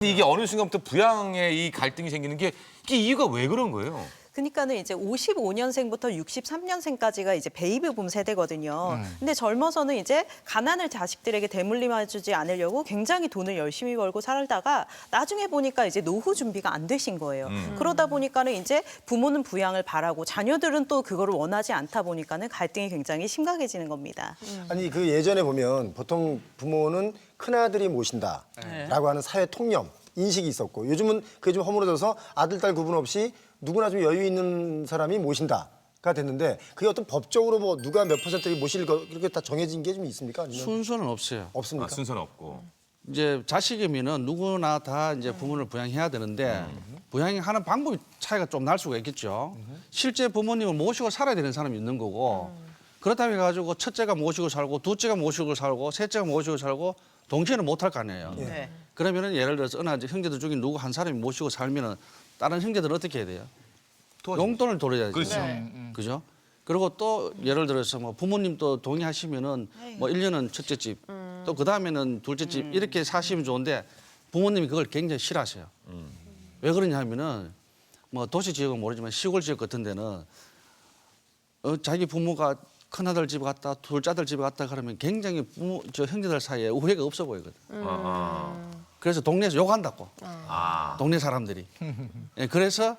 이게 어느 순간부터 부양에 이 갈등이 생기는 게 이게 이유가 왜 그런 거예요? 그러니까는 이제 55년생부터 63년생까지가 이제 베이비붐 세대거든요. 근데 젊어서는 이제 가난을 자식들에게 대물림해주지 않으려고 굉장히 돈을 열심히 벌고 살다가 나중에 보니까 이제 노후 준비가 안 되신 거예요. 그러다 보니까는 이제 부모는 부양을 바라고 자녀들은 또 그거를 원하지 않다 보니까는 갈등이 굉장히 심각해지는 겁니다. 아니 그 예전에 보면 보통 부모는 큰아들이 모신다라고 하는 사회 통념, 인식이 있었고 요즘은 그게 좀 허물어져서 아들, 딸 구분 없이 누구나 좀 여유 있는 사람이 모신다가 됐는데 그게 어떤 법적으로 뭐 누가 몇 퍼센트를 모실 거 그렇게 다 정해진 게 좀 있습니까? 아니면 순서는 없어요. 없습니까? 순서는 없고. 이제 자식이면은 누구나 다 이제 부모를 부양해야 되는데 부양하는 방법이 차이가 좀 날 수가 있겠죠. 실제 부모님을 모시고 살아야 되는 사람이 있는 거고 그렇다고 해가지고 첫째가 모시고 살고 둘째가 모시고 살고 셋째가 모시고 살고 동시에는 못할 거 아니에요. 네. 그러면은 예를 들어서 어느 형제들 중에 누구 한 사람이 모시고 살면은 다른 형제들은 어떻게 해야 돼요? 용돈을 돌려야죠. 그렇죠. 그죠? 그리고 또 예를 들어서 뭐 부모님도 동의하시면은 뭐 1년은 첫째 집, 또 그다음에는 둘째 집 이렇게 사시면 좋은데 부모님이 그걸 굉장히 싫어하세요. 왜 그러냐 하면은 뭐 도시 지역은 모르지만 시골 지역 같은 데는 자기 부모가 큰아들 집에 갔다 둘째 아들 집에 갔다 그러면 굉장히 부모 저 형제들 사이에 우애가 없어 보이거든. 그래서 동네에서 욕한다고. 동네 사람들이. 예, 그래서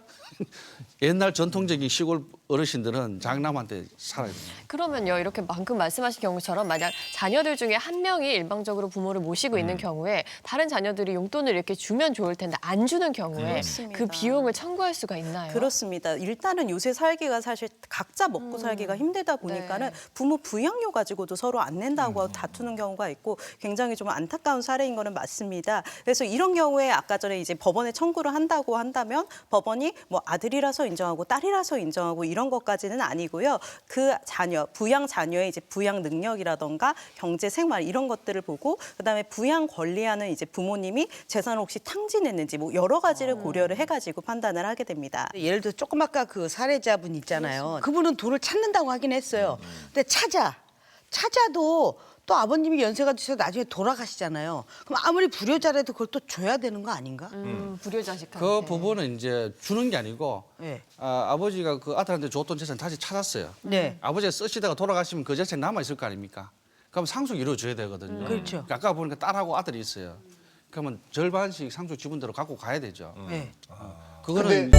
옛날 전통적인 시골 어르신들은 장남한테 살아야 돼요. 그러면요, 이렇게 방금 말씀하신 경우처럼 만약 자녀들 중에 한 명이 일방적으로 부모를 모시고 있는 경우에 다른 자녀들이 용돈을 이렇게 주면 좋을 텐데 안 주는 경우에 그렇습니다. 그 비용을 청구할 수가 있나요? 그렇습니다. 일단은 요새 살기가 사실 각자 먹고 살기가 힘들다 보니까는 부모 부양료 가지고도 서로 안 낸다고 다투는 경우가 있고 굉장히 좀 안타까운 사례인 거는 맞습니다. 그래서 이런 경우에 아까 전에 이제 법원에 청구를 한다고 한다면 법원이 뭐 아들이라서 인정하고 딸이라서 인정하고 이런 것까지는 아니고요. 그 자녀, 부양 자녀의 이제 부양 능력이라던가 경제 생활 이런 것들을 보고 그다음에 부양 권리하는 이제 부모님이 재산을 혹시 탕진했는지 뭐 여러 가지를 고려를 해가지고 판단을 하게 됩니다. 예를 들어 조금 아까 그 사례자분 있잖아요. 그분은 돈을 찾는다고 하긴 했어요. 근데 찾아도 또 아버님이 연세가 드셔서 나중에 돌아가시잖아요. 그럼 아무리 불효자라도 그걸 또 줘야 되는 거 아닌가? 불효자식한테. 그 부분은 이제 주는 게 아니고 네. 아버지가 그 아들한테 줬던 재산 다시 찾았어요. 네. 아버지가 쓰시다가 돌아가시면 그 재산이 남아있을 거 아닙니까? 그럼 상속 이루어져야 되거든요. 그렇죠. 아까 보니까 딸하고 아들이 있어요. 그러면 절반씩 상속 지분대로 갖고 가야 되죠. 네. 그거는